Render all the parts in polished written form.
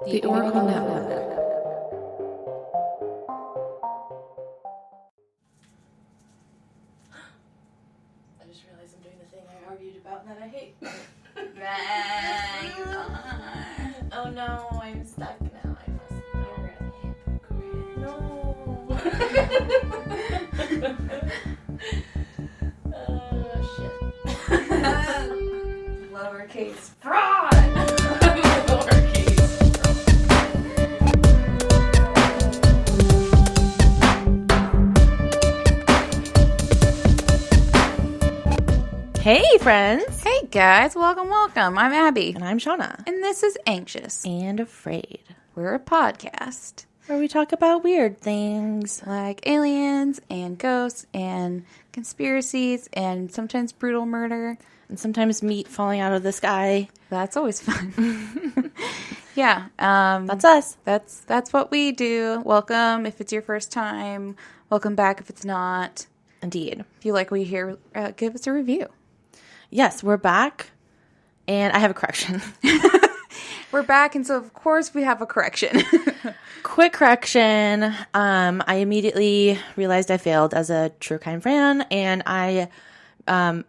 The Oracle Network. I just realized I'm doing the thing I argued about and that I hate. Oh no, I'm stuck now. I must. You're a hypocrite. No. Oh shit. Lowercase fraud. Lowercase Hey, friends. Hey, guys. Welcome. I'm Abby. And I'm Shawna. And this is Anxious. And Afraid. We're a podcast Where we talk about weird things. like aliens and ghosts and conspiracies and sometimes brutal murder. And sometimes meat falling out of the sky. That's always fun. Yeah. That's us. That's what we do. Welcome if it's your first time. Welcome back if it's not. Indeed. If you like what you hear, give us a review. Yes, we're back. And I have a correction. We're back, and so of course we have a correction. Quick correction. I immediately realized I failed as a true crime fan, and I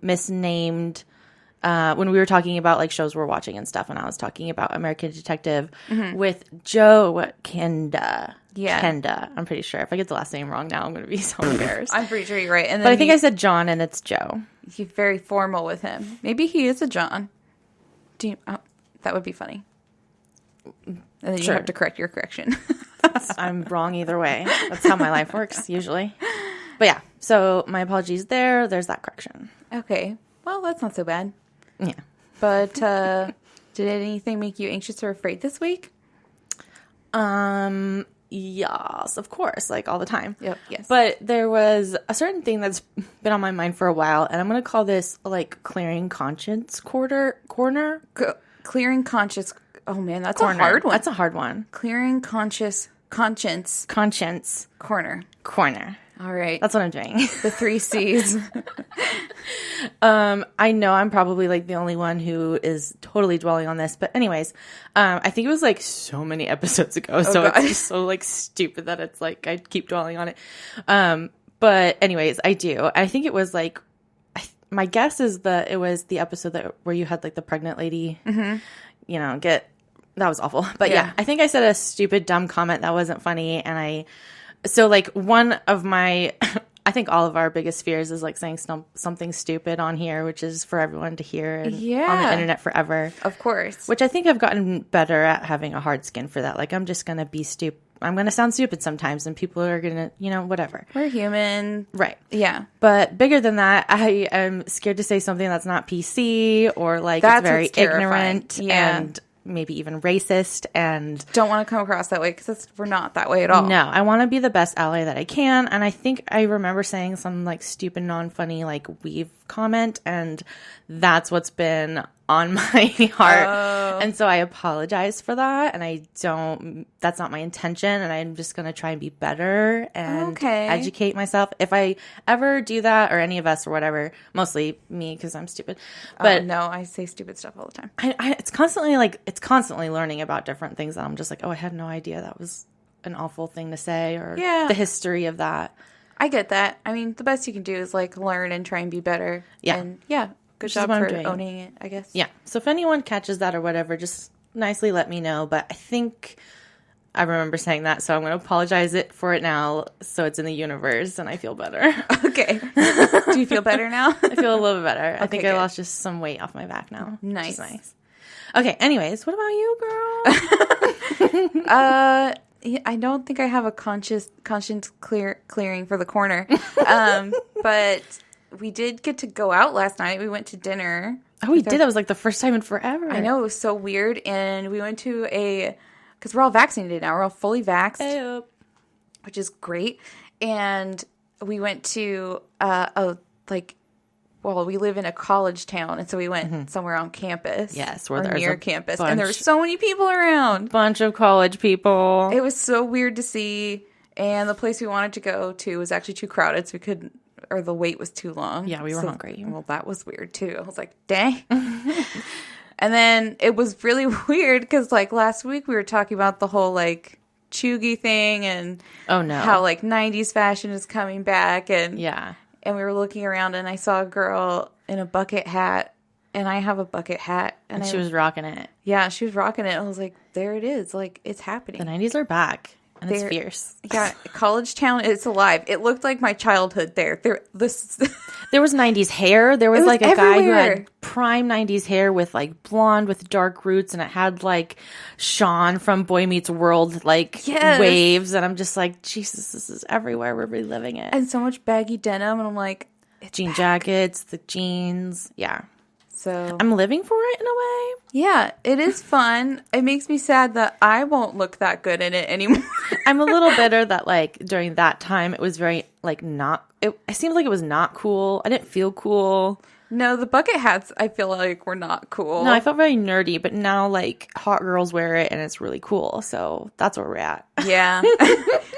misnamed when we were talking about like shows we're watching and stuff, and I was talking about American Detective with Joe Kenda. Yeah. Kenda. I'm pretty sure. If I get the last name wrong now, I'm going to be so embarrassed. I'm pretty sure you're right. And then But I think I said John, and it's Joe. you're very formal with him. Maybe he is a John. That would be funny. And then you Sure. have to correct your correction. I'm wrong either way. That's how my life works usually. But yeah, so my apologies there. There's that correction. Okay. Well, that's not so bad. Yeah. But did anything make you anxious or afraid this week? Yes, of course, like all the time. Yep. Yes. But there was a certain thing that's been on my mind for a while, and I'm going to call this like clearing conscience corner. Clearing conscious. Oh man, that's Corner. a hard one. That's a hard one. Clearing conscience Conscience corner. corner. All right. That's what I'm doing. The 3 C's. I know I'm probably like the only one who is totally dwelling on this, but anyways, I think it was like so many episodes ago, so God. it's just so like stupid that it's like I keep dwelling on it. But anyways, I do. I think it was like my guess is that it was the episode where you had like the pregnant lady, you know, that was awful. But yeah, I think I said a stupid dumb comment that wasn't funny, and so like one of my I think all of our biggest fears is like saying something stupid on here, which is for everyone to hear and on the internet forever. Of course. Which I think I've gotten better at having a hard skin for that. Like I'm just going to be stupid. I'm going to sound stupid sometimes and people are going to, whatever. We're human. Right. Yeah. But bigger than that, I am scared to say something that's not PC or like That's it's very what's terrifying. ignorant and maybe even racist and Don't want to come across that way because we're not that way at all. no, I want to be the best ally that I can. And I think I remember saying some like stupid, non-funny, like weave comment. And that's what's been on my heart. Oh. And so I apologize for that. And that's not my intention. And I'm just going to try and be better and educate myself. If I ever do that, or any of us or whatever, mostly me because I'm stupid. But no, I say stupid stuff all the time. it's constantly learning about different things that I'm just like, oh, I had no idea that was an awful thing to say, or the history of that. I get that. I mean, the best you can do is like learn and try and be better. Yeah. And good Which is job what I'm for doing. owning it, I guess. Yeah. So if anyone catches that or whatever, just nicely let me know. But I think I remember saying that, so I'm going to apologize for it now, so it's in the universe and I feel better. Okay. Do you feel better now? I feel a little bit better. I think good. I lost just some weight off my back now. Nice. Which is nice. Okay. Anyways, what about you, girl? I don't think I have a conscience clearing for the corner. But we did get to go out last night. We went to dinner. Oh, we did. That was like the first time in forever. I know. It was so weird. And we went to because we're all vaccinated now. We're all fully vaxxed, which is great. And we went to we live in a college town, and so we went somewhere on campus. Yes, or there's near a campus, bunch- and there were so many people around. Bunch of college people. It was so weird to see, and the place we wanted to go to was actually too crowded, so we couldn't, or the wait was too long. Yeah, we were hungry. Well, that was weird too. I was like, dang. And then it was really weird because, like, last week we were talking about the whole, like, chuggy thing and how, like, 90s fashion is coming back. And and we were looking around and I saw a girl in a bucket hat. And I have a bucket hat. And she was rocking it. Yeah, she was rocking it. I was like, there it is. Like, it's happening. The 90s are back. And it's fierce. Yeah, College Town, it's alive. It looked like my childhood there. There was 90s hair. There was like a everywhere. guy who had prime 90s hair with like blonde with dark roots, and it had like Sean from Boy Meets World like waves. And I'm just like, Jesus, this is everywhere. We're reliving it. And so much baggy denim. And I'm like, jean jackets, the jeans. Yeah. So I'm living for it in a way. Yeah, it is fun. It makes me sad that I won't look that good in it anymore. I'm a little bitter that like during that time it was very like not. It seemed like it was not cool. I didn't feel cool. No, the bucket hats I feel like were not cool. No, I felt very nerdy. But now like hot girls wear it and it's really cool. So that's where we're at. Yeah,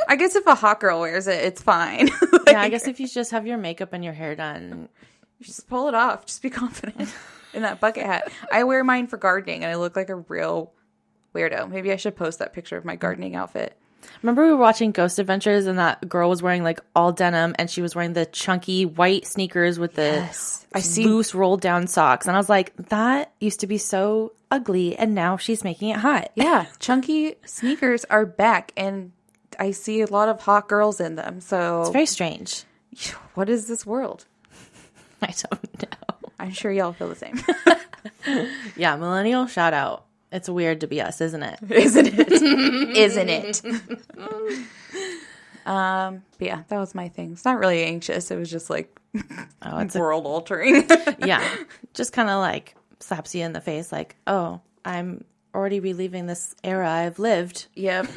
I guess if a hot girl wears it, it's fine. Yeah, I guess if you just have your makeup and your hair done. Just pull it off. Just be confident in that bucket hat. I wear mine for gardening, and I look like a real weirdo. Maybe I should post that picture of my gardening outfit. Remember we were watching Ghost Adventures, and that girl was wearing like all denim, and she was wearing the chunky white sneakers with the loose rolled down socks. And I was like, that used to be so ugly, and now she's making it hot. Yeah, chunky sneakers are back, and I see a lot of hot girls in them. So it's very strange. What is this world? I don't know. I'm sure y'all feel the same. Yeah, millennial shout out. It's weird to be us, isn't it? Isn't it? Isn't it? But yeah, that was my thing. It's not really anxious. It was just like it's world altering. Yeah, just kind of like slaps you in the face, like, oh, I'm already reliving this era I've lived. Yep.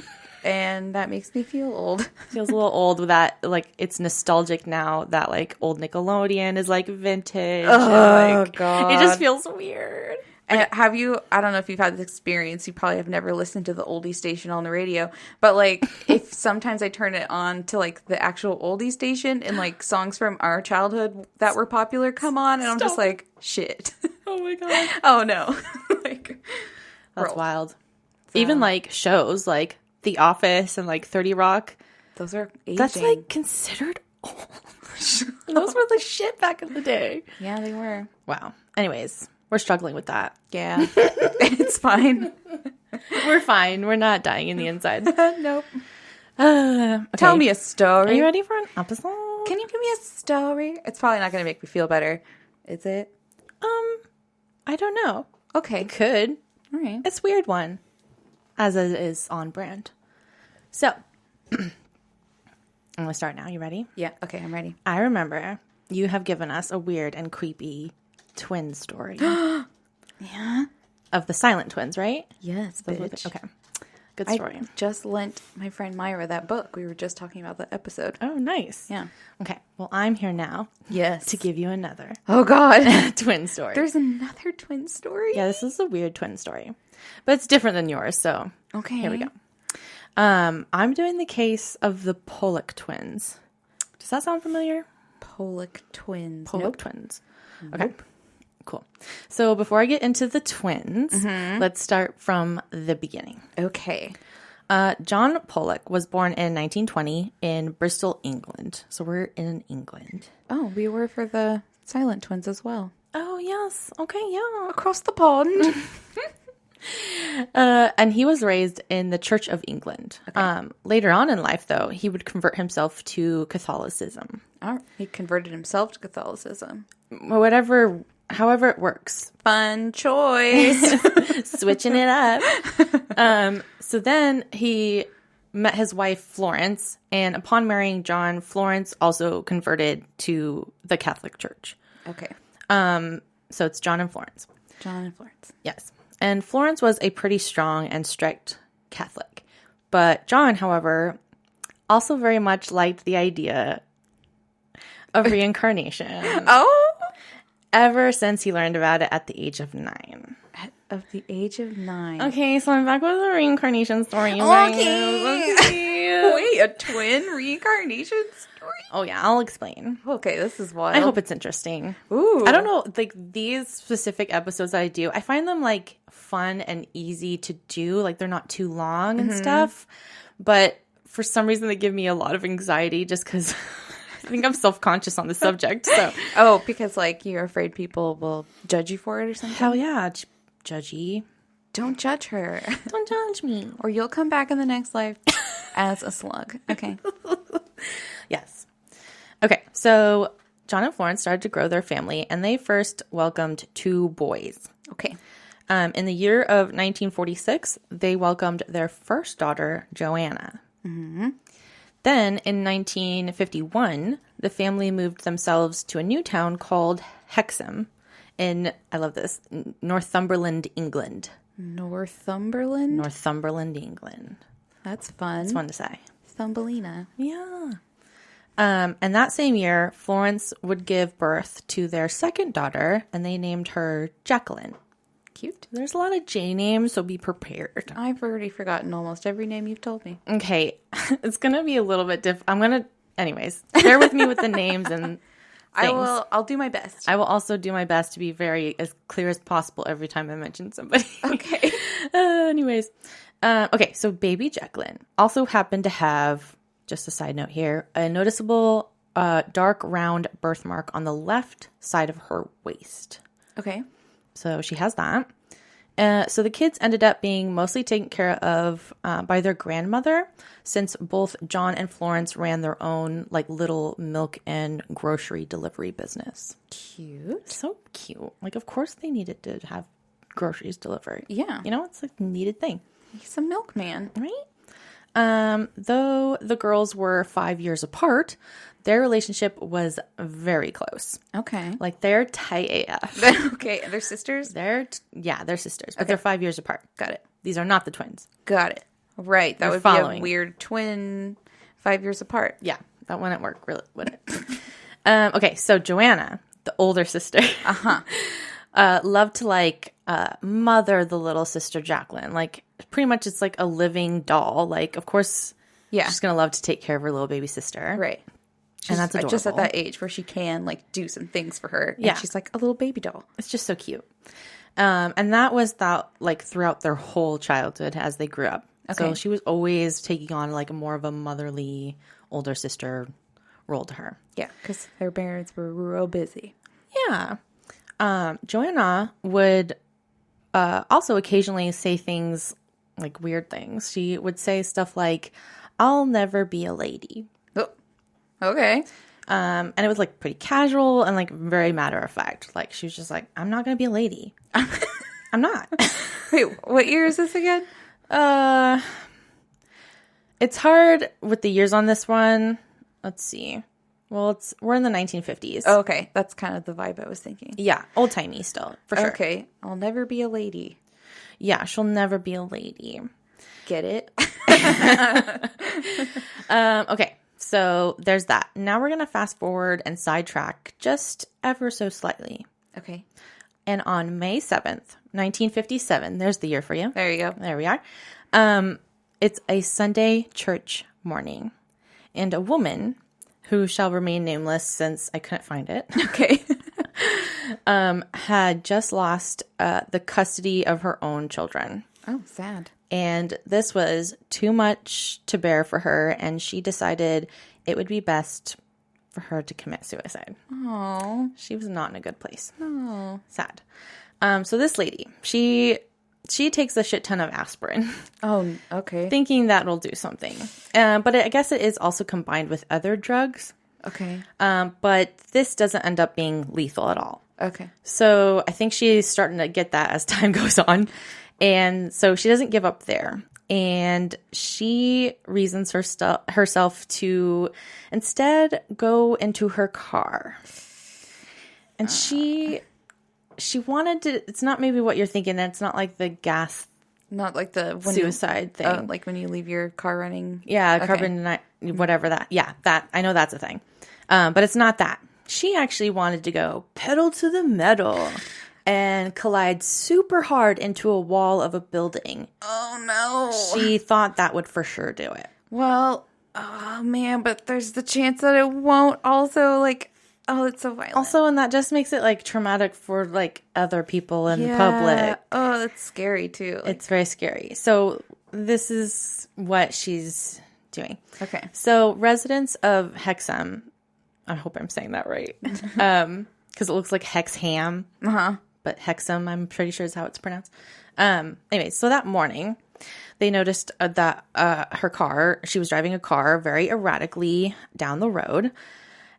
And that makes me feel old. Feels a little old with that, like, it's nostalgic now that, like, old Nickelodeon is, like, vintage. Oh, and, God. It just feels weird. And have you, I don't know if you've had this experience, you probably have never listened to the oldie station on the radio, but, like, if sometimes I turn it on to, like, the actual oldie station and, like, songs from our childhood that were popular come on, and I'm just like, shit. Oh, my God. Oh, no. Like, that's wild. So, even, like, shows, like, The Office and like 30 Rock. Those are aging. That's like considered old. Those were the shit back in the day. Yeah, they were. Wow. Anyways, we're struggling with that. Yeah. It's fine. We're fine. We're not dying in the inside. Nope. Okay. Tell me a story. Are you ready for an episode? Can you give me a story? It's probably not going to make me feel better. Is it? I don't know. Okay. It could. All right. It's a weird one. As it is on brand. So, I'm going to start now. You ready? Yeah. Okay, I'm ready. I remember you have given us a weird and creepy twin story. Yeah? Of the silent twins, right? Yes, bitch. Okay. Good story. I just lent my friend Myra that book. We were just talking about the episode. Oh, nice. Yeah. Okay. Well, I'm here now. Yes. To give you another. Oh, God. Twin story. There's another twin story? Yeah, this is a weird twin story. But it's different than yours, so okay. Here we go. I'm doing the case of the Pollock twins. Does that sound familiar? Pollock twins. Pollock twins. Okay. Nope. Cool. So before I get into the twins, let's start from the beginning. Okay. John Pollock was born in 1920 in Bristol, England. So we're in England. Oh, we were for the silent twins as well. Oh, yes. Okay, yeah. Across the pond. And he was raised in the Church of England. Okay. Later on in life, though, he would convert himself to Catholicism. Oh, he converted himself to Catholicism. However it works. Fun choice. Switching it up. So then he met his wife, Florence, and upon marrying John, Florence also converted to the Catholic Church. Okay. So it's John and Florence. John and Florence. Yes. And Florence was a pretty strong and strict Catholic. But John, however, also very much liked the idea of reincarnation. Oh! Ever since he learned about it at the age of 9. Of the age of 9. Okay, so I'm back with the reincarnation story. Okay. cute. Wait, a twin reincarnation story? Oh, yeah, I'll explain. Okay, this is wild. I hope it's interesting. Ooh. I don't know, like, these specific episodes that I do, I find them, like, fun and easy to do. Like, they're not too long and stuff. But for some reason, they give me a lot of anxiety just because I think I'm self-conscious on the subject. So. Oh, because, like, you're afraid people will judge you for it or something? Hell yeah, judgy. Don't judge her. Don't judge me. Or you'll come back in the next life as a slug. Okay. Yes. Okay, so John and Florence started to grow their family, and they first welcomed 2 boys. Okay. In the year of 1946, they welcomed their first daughter, Joanna. Mm-hmm. Then, in 1951, the family moved themselves to a new town called Hexham in, I love this, Northumberland, England. Northumberland? Northumberland, England. That's fun. It's fun to say. Thumbelina. Yeah. And that same year, Florence would give birth to their second daughter, and they named her Jacqueline. Cute. There's a lot of J names, so be prepared. I've already forgotten almost every name you've told me. Okay. It's going to be a little bit different. Anyways, bear with me with the names and things. I'll do my best. I will also do my best to be as clear as possible every time I mention somebody. Okay. Anyways. Okay, so baby Jacqueline also happened to have, just a side note here, a noticeable dark round birthmark on the left side of her waist. Okay. So she has that. So the kids ended up being mostly taken care of by their grandmother, since both John and Florence ran their own like little milk and grocery delivery business. Cute. So cute. Like, of course they needed to have groceries delivered. Yeah. You know, it's a needed thing. He's a milkman. Right? Though the girls were 5 years apart, their relationship was very close. Okay. Like, they're tight AF. Okay. They're sisters? They're sisters, but they're 5 years apart. Got it. These are not the twins. Got it. Right. That would be a weird twin 5 years apart. Yeah. That wouldn't work, really, would it? Okay. So Joanna, the older sister, loved to, like, mother the little sister Jacqueline. Like, pretty much it's like a living doll. Like, of course, she's going to love to take care of her little baby sister. Right. And that's adorable. Just at that age where she can, like, do some things for her. Yeah. And she's like a little baby doll. It's just so cute. And that was like, throughout their whole childhood as they grew up. Okay. So she was always taking on, like, more of a motherly older sister role to her. Yeah, because their parents were real busy. Yeah. Joanna would also occasionally say things, like, weird things. She would say stuff like, "I'll never be a lady." Oh, okay. And it was, like, pretty casual and, like, very matter of fact. Like, she was just like, "I'm not going to be a lady." I'm not. Wait, what year is this again? It's hard with the years on this one. Let's see. Well, we're in the 1950s. Oh, okay. That's kind of the vibe I was thinking. Yeah, old-timey still, for sure. Okay. I'll never be a lady. Yeah, she'll never be a lady. Get it? Okay, so there's that. Now we're going to fast forward and sidetrack just ever so slightly. Okay. And on May 7th, 1957, there's the year for you. There you go. There we are. It's a Sunday church morning. And a woman, who shall remain nameless since I couldn't find it. Okay. Had just lost the custody of her own children. Oh, sad. And this was too much to bear for her, and she decided it would be best for her to commit suicide. Oh. She was not in a good place. Oh. Sad. So this lady, she takes a shit ton of aspirin. Oh, okay. Thinking that'll do something. But I guess it is also combined with other drugs. Okay. But this doesn't end up being lethal at all. Okay. So I think she's starting to get that as time goes on. And so she doesn't give up there. And she reasons herself to instead go into her car. And she wanted to, it's not maybe what you're thinking. It's not like the gas. Not like the suicide thing. Like when you leave your car running. Yeah, carbon, whatever that. Yeah, that. I know that's a thing. But it's not that. She actually wanted to go pedal to the metal and collide super hard into a wall of a building. Oh, no. She thought that would for sure do it. Well, oh man, but there's the chance that it won't also, like, oh, it's so violent. Also, and that just makes it, like, traumatic for, like, other people in public. Oh, that's scary, too. Like, it's very scary. So this is what she's doing. Okay. So residents of Hexham, I hope I'm saying that right, because it looks like Hexham. But Hexham, I'm pretty sure is how it's pronounced. Anyway, so that morning, they noticed that she was driving a car very erratically down the road.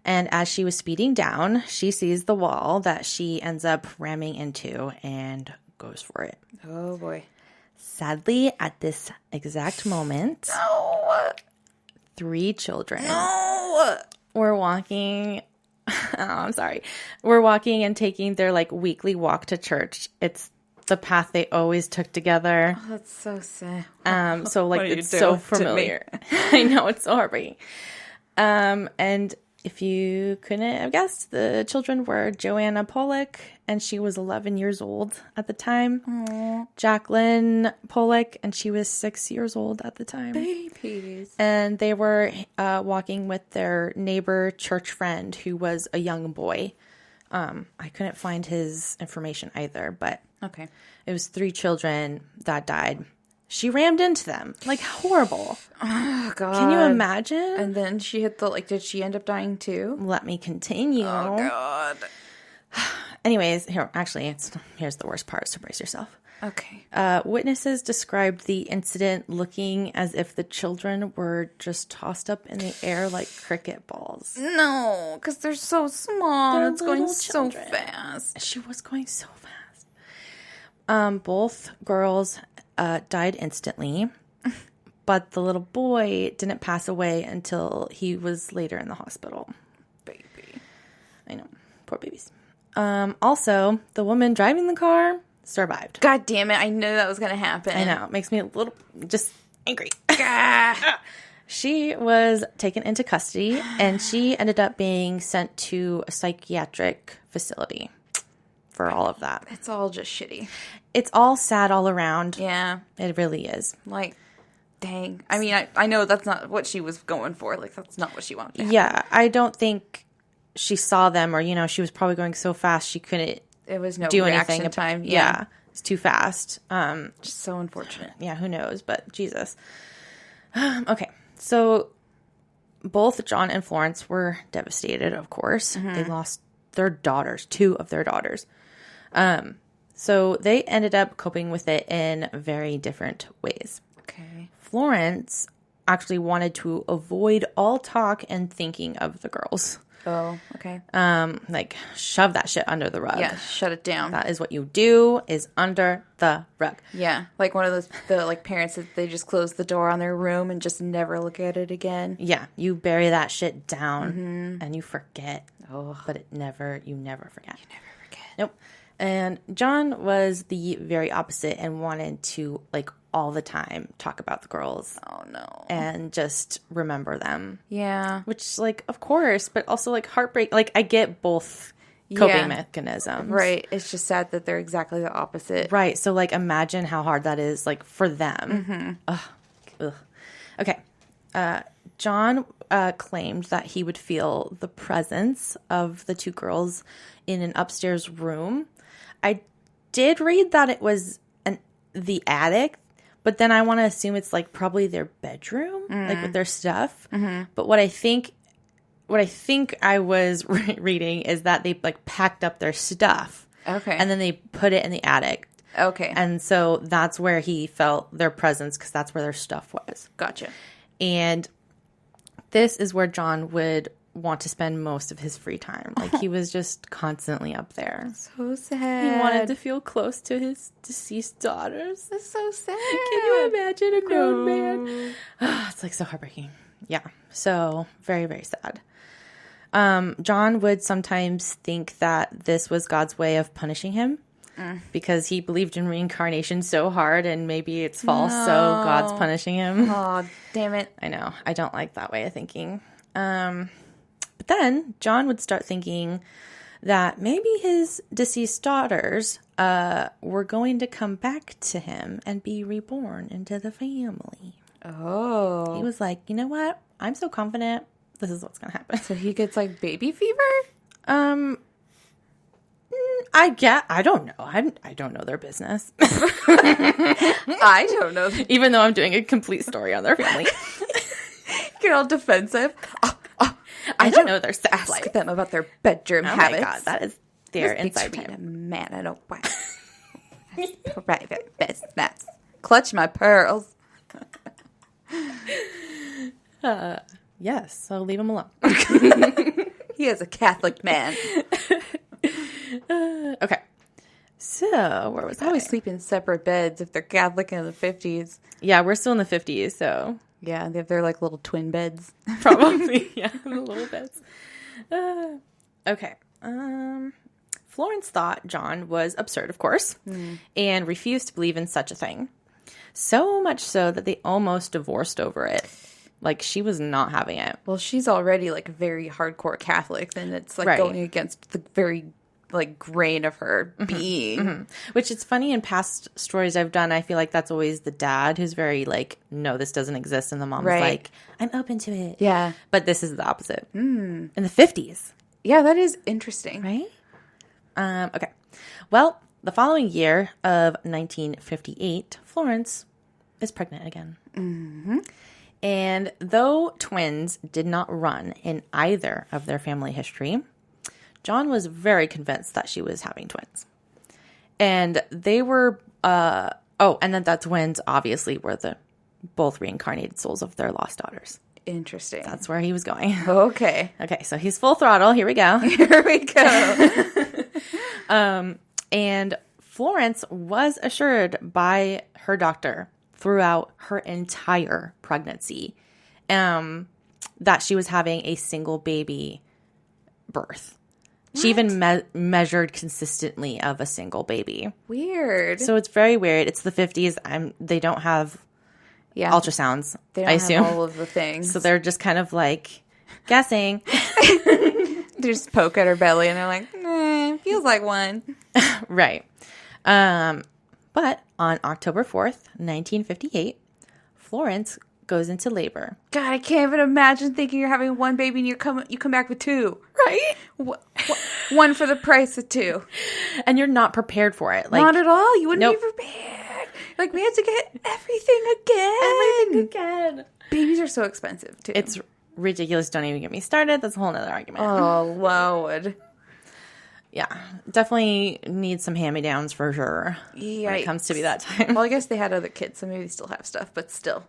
And as she was speeding down, she sees the wall that she ends up ramming into and goes for it. Oh, boy. Sadly, at this exact moment, 3 children were walking. Oh, I'm sorry. We're walking and taking their, like, weekly walk to church. It's the path they always took together. Oh, that's so sad. So, like, it's so familiar. I know, it's so heartbreaking. And if you couldn't have guessed, the children were Joanna Pollock, and she was 11 years old at the time. Aww. Jacqueline Pollock, and she was 6 years old at the time. Babies. And they were walking with their neighbor church friend who was a young boy. I couldn't find his information either, but okay, it was 3 children that died. She rammed into them. Like, horrible. Oh, God. Can you imagine? And then she hit the, like, did she end up dying too? Let me continue. Oh, God. Anyways, here's the worst part, so brace yourself. Okay. Witnesses described the incident looking as if the children were just tossed up in the air like cricket balls. No, because they're so small. They're it's going children. So fast. She was going so fast. Both girls died instantly, but the little boy didn't pass away until he was later in the hospital. Baby. I know. Poor babies. Also, the woman driving the car survived. God damn it. I knew that was going to happen. I know. It makes me a little just angry. She was taken into custody, and she ended up being sent to a psychiatric facility for all of that. It's all just shitty. It's all sad all around. Yeah. It really is. Like, dang. I mean, I know that's not what she was going for. Like, that's not what she wanted to happen. Yeah. I don't think she saw them, or, she was probably going so fast she couldn't It was no do reaction anything. time. Yeah. It's too fast. Just so unfortunate. Yeah, who knows? But Jesus. Okay. So both John and Florence were devastated, of course. Mm-hmm. They lost their daughters, 2 of their daughters. So they ended up coping with it in very different ways. Okay. Florence actually wanted to avoid all talk and thinking of the girls. Oh, okay. Like, shove that shit under the rug. Yeah, shut it down. That is what you do, is under the rug. Yeah, like one of those, parents that they just close the door on their room and just never look at it again. Yeah, you bury that shit down, mm-hmm. and you forget. Oh. But you never forget. You never forget. Nope. And John was the very opposite and wanted to, like, all the time talk about the girls. Oh, no. And just remember them. Yeah. Which, like, of course, but also, like, heartbreak. Like, I get both coping mechanisms. Right. It's just sad that they're exactly the opposite. Right. So, like, imagine how hard that is, like, for them. Mm-hmm. Ugh. Okay. John claimed that he would feel the presence of the 2 girls in an upstairs room. I did read that it was the attic, but then I want to assume it's, like, probably their bedroom, like, with their stuff. Mm-hmm. But what I think I was reading is that they, like, packed up their stuff. Okay. And then they put it in the attic. Okay. And so that's where he felt their presence, because that's where their stuff was. Gotcha. And this is where John would want to spend most of his free time. Like, he was just constantly up there. So sad. He wanted to feel close to his deceased daughters. That's so sad. Can you imagine a grown man? It's, like, so heartbreaking. Yeah. So very, very sad. John would sometimes think that this was God's way of punishing him because he believed in reincarnation so hard, and maybe it's false, so God's punishing him. Oh, damn it. I know. I don't like that way of thinking. But then John would start thinking that maybe his deceased daughters were going to come back to him and be reborn into the family. Oh. He was like, you know what? I'm so confident. This is what's going to happen. So he gets like baby fever? I don't know. I don't know their business. I don't know. Even though I'm doing a complete story on their family. Get all defensive. I don't know their sex life. Ask them about their bedroom habits. Oh my God, that is their inside time. Man, I don't want private business. Clutch my pearls. Yes, so leave him alone. He is a Catholic man. Okay. So, where was I? Always sleep in separate beds if they're Catholic in the 50s. Yeah, we're still in the 50s, so. Yeah, they have their like little twin beds. Probably, yeah, the little beds. Okay. Florence thought John was absurd, of course, and refused to believe in such a thing. So much so that they almost divorced over it. Like, she was not having it. Well, she's already like a very hardcore Catholic, and it's like going against the very like grain of her being. Mm-hmm. Which it's funny, in past stories I've done, I feel like that's always the dad who's very like, no, this doesn't exist, and the mom's like, I'm open to it. Yeah. But this is the opposite. In the 50s. Yeah, that is interesting. Right? Okay. Well, the following year of 1958, Florence is pregnant again. Mm-hmm. And though twins did not run in either of their family history, John was very convinced that she was having twins. And they were, and then that twins obviously were the both reincarnated souls of their lost daughters. Interesting. That's where he was going. Okay. Okay, so he's full throttle. Here we go. Here we go. And Florence was assured by her doctor throughout her entire pregnancy that she was having a single baby birth. What? She even measured consistently of a single baby. Weird. So it's very weird. It's the 50s. They don't have ultrasounds, they don't I assume. have all of the things. So they're just kind of like guessing. They just poke at her belly and they're like, feels like one. Right. But on October 4th, 1958, Florence goes into labor. God, I can't even imagine thinking you're having one baby and you come back with two. Right? One for the price of two. And you're not prepared for it. Like, not at all. You wouldn't be prepared. Like, we had to get everything again. Babies are so expensive, too. It's ridiculous. Don't even get me started. That's a whole nother argument. Oh, Lord. Yeah, definitely need some hand-me-downs for sure. Yikes. When it comes to be that time. Well, I guess they had other kids, so maybe they still have stuff, but still.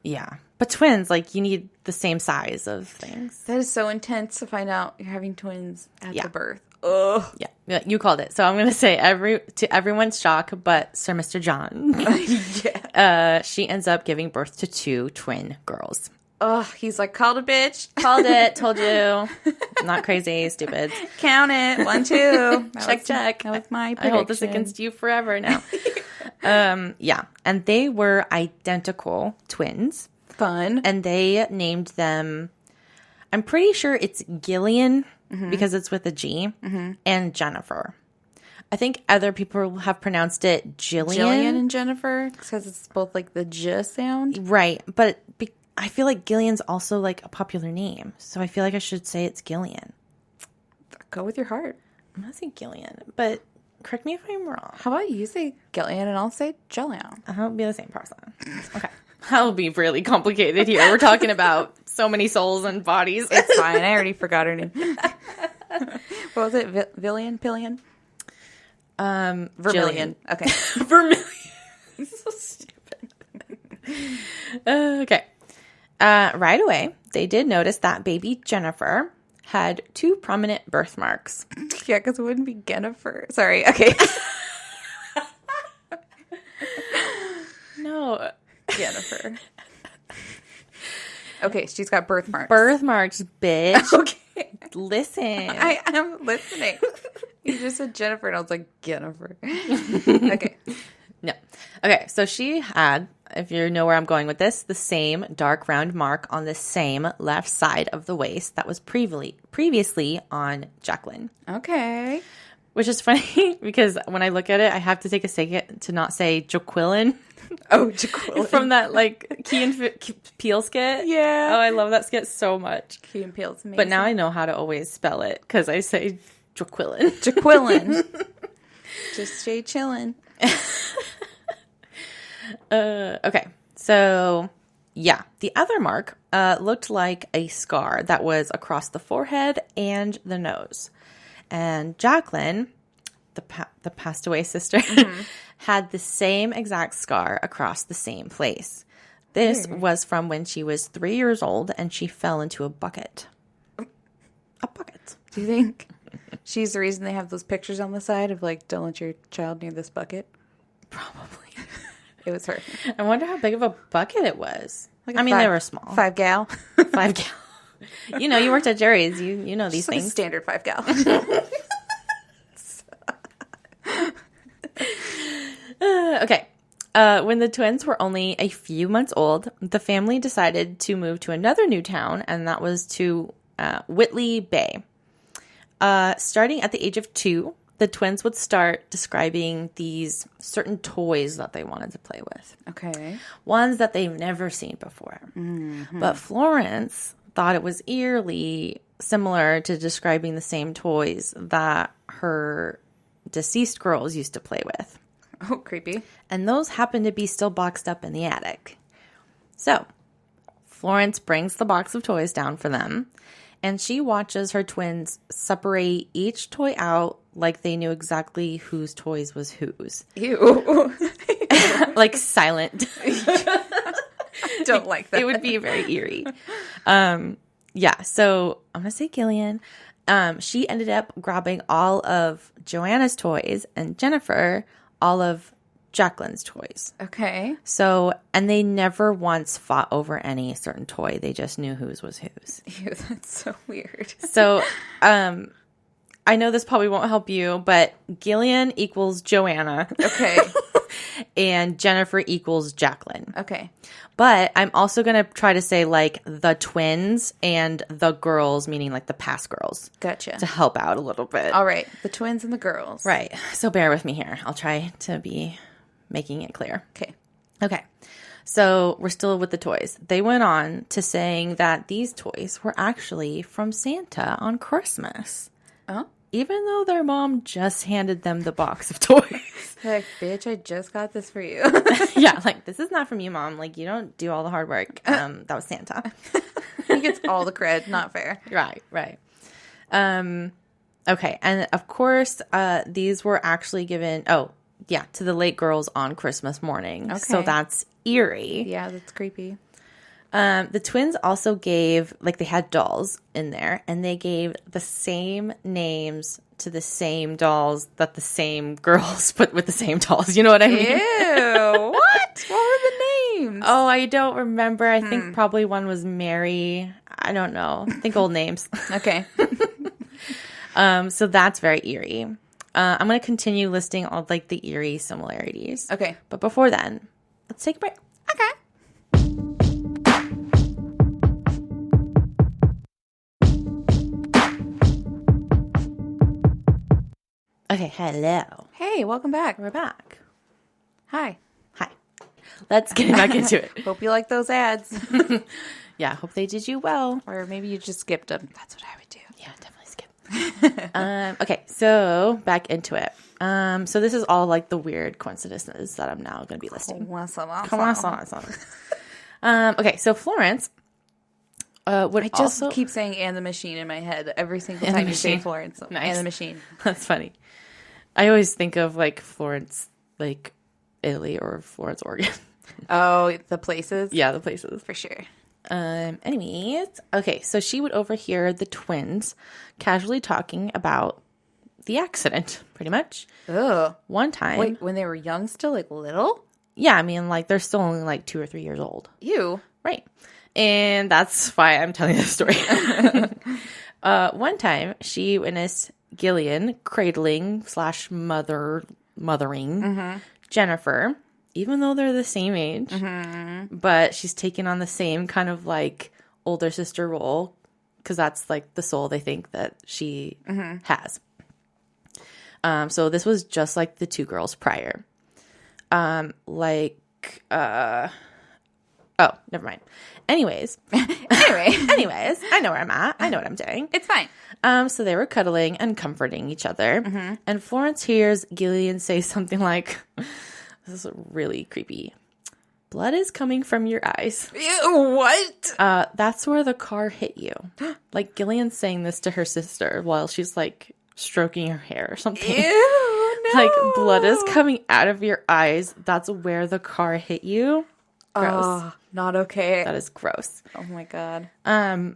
Yeah. But twins, like, you need the same size of things. That is so intense to find out you're having twins at the birth. Ugh. Yeah, you called it. So I'm going to say to everyone's shock, but Sir Mr. John, she ends up giving birth to 2 twin girls. Ugh, he's like, called a bitch. Called it, told you. Not crazy, stupid. Count it, 1, 2. Check. That was my prediction. I hold this against you forever now. Yeah, and they were identical twins. Fun. And they named them, I'm pretty sure it's Gillian, because it's with a G, and Jennifer. I think other people have pronounced it Jillian. Jillian and Jennifer, because it's both like the J sound. Right, but I feel like Gillian's also like a popular name, so I feel like I should say it's Gillian. Go with your heart. I'm going to say Gillian, but correct me if I'm wrong. How about you say Gillian and I'll say Jillian? I'll be the same person. Okay. That'll be really complicated here. We're talking about so many souls and bodies. It's fine. I already forgot her name. What was it? Villian? Pillion? Vermilion. Jillian. Okay. Vermilion. So stupid. Okay. Right away, they did notice that baby Jennifer had 2 prominent birthmarks. Yeah, because it wouldn't be Jennifer. Sorry. Okay. No. Jennifer. Okay, she's got birthmarks. Birthmarks, bitch. Okay. Listen. I am listening. You just said Jennifer, and I was like, Jennifer. Okay. No. Okay, so she had, if you know where I'm going with this, the same dark round mark on the same left side of the waist that was previously on Jacqueline. Okay. Which is funny because when I look at it, I have to take a second to not say Jaquillin. Oh, Jaquillin. From that, like, Key and Peele skit. Yeah. Oh, I love that skit so much. Key and Peele's amazing. But now I know how to always spell it because I say Jaquillin. Jaquillin. Just stay chillin'. Okay. So, yeah. The other mark looked like a scar that was across the forehead and the nose. And Jacqueline, the passed away sister, had the same exact scar across the same place. This was from when she was 3 years old and she fell into a bucket. A bucket. Do you think she's the reason they have those pictures on the side of like, don't let your child near this bucket? Probably. It was her. I wonder how big of a bucket it was. Like they were small. 5 gal. 5 gal. You know, you worked at Jerry's. You know these things. Like a standard 5 gal. Okay. When the twins were only a few months old, the family decided to move to another new town, and that was to Whitley Bay. Starting at the age of 2, the twins would start describing these certain toys that they wanted to play with. Okay. Ones that they've never seen before. Mm-hmm. But Florence thought it was eerily similar to describing the same toys that her deceased girls used to play with. Oh, creepy. And those happen to be still boxed up in the attic. So, Florence brings the box of toys down for them, and she watches her twins separate each toy out like they knew exactly whose toys was whose. Ew. Like silent. Don't like that. It would be very eerie. Yeah, so I'm going to say Gillian. She ended up grabbing all of Joanna's toys and Jennifer all of Jacqueline's toys. Okay. So, and they never once fought over any certain toy. They just knew whose was whose. Ew, that's so weird. So, I know this probably won't help you, but Gillian equals Joanna. Okay. And Jennifer equals Jacqueline. Okay. But I'm also going to try to say like the twins and the girls, meaning like the past girls. Gotcha. To help out a little bit. All right. The twins and the girls. Right. So bear with me here. I'll try to be making it clear. Okay. Okay. So we're still with the toys. They went on to saying that these toys were actually from Santa on Christmas. Oh. Even though their mom just handed them the box of toys. Like, bitch, I just got this for you. Yeah, like, this is not from you, Mom. Like, you don't do all the hard work. That was Santa. He gets all the cred. Not fair. Right. Okay, and of course, these were actually given, to the late girls on Christmas morning. Okay. So that's eerie. Yeah, that's creepy. The twins also gave, like, they had dolls in there, and they gave the same names to the same dolls that the same girls put with the same dolls. You know what I mean? Ew. What? What were the names? Oh, I don't remember. I think probably one was Mary. I don't know. Think old names. Okay. So that's very eerie. I'm going to continue listing all, like, the eerie similarities. Okay. But before then, let's take a break. Okay. Okay, hello. Hey, welcome back. We're back. Hi. Let's get back into it. Hope you like those ads. Yeah, hope they did you well. Or maybe you just skipped them. That's what I would do. Yeah, definitely skip. Okay, so back into it. So this is all like the weird coincidences that I'm now going to be listing. Okay, so Florence would I just keep saying "and the machine" in my head every single time you say Florence. Nice. And the machine. That's funny. I always think of like Florence, like Italy or Florence, Oregon. Oh, the places? Yeah, the places. For sure. Anyways, okay, so she would overhear the twins casually talking about the accident, pretty much. Ugh. One time. Wait, when they were young still, like little? Yeah, I mean, like, they're still only like 2 or 3 years old. Ew. Right. And that's why I'm telling this story. One time, she witnessed Gillian cradling / mothering Jennifer, even though they're the same age. But she's taking on the same kind of like older sister role because that's like the soul they think that she has. So this was just like the 2 girls prior. Oh, never mind. Anyways, I know where I'm at. I know what I'm doing. It's fine. So they were cuddling and comforting each other. Mm-hmm. And Florence hears Gillian say something like, this is really creepy. Blood is coming from your eyes. Ew, what? That's where the car hit you. Like Gillian's saying this to her sister while she's like stroking her hair or something. Ew, no. Like, blood is coming out of your eyes. That's where the car hit you. Gross. Oh, not okay. That is gross. Oh my god. Eerie.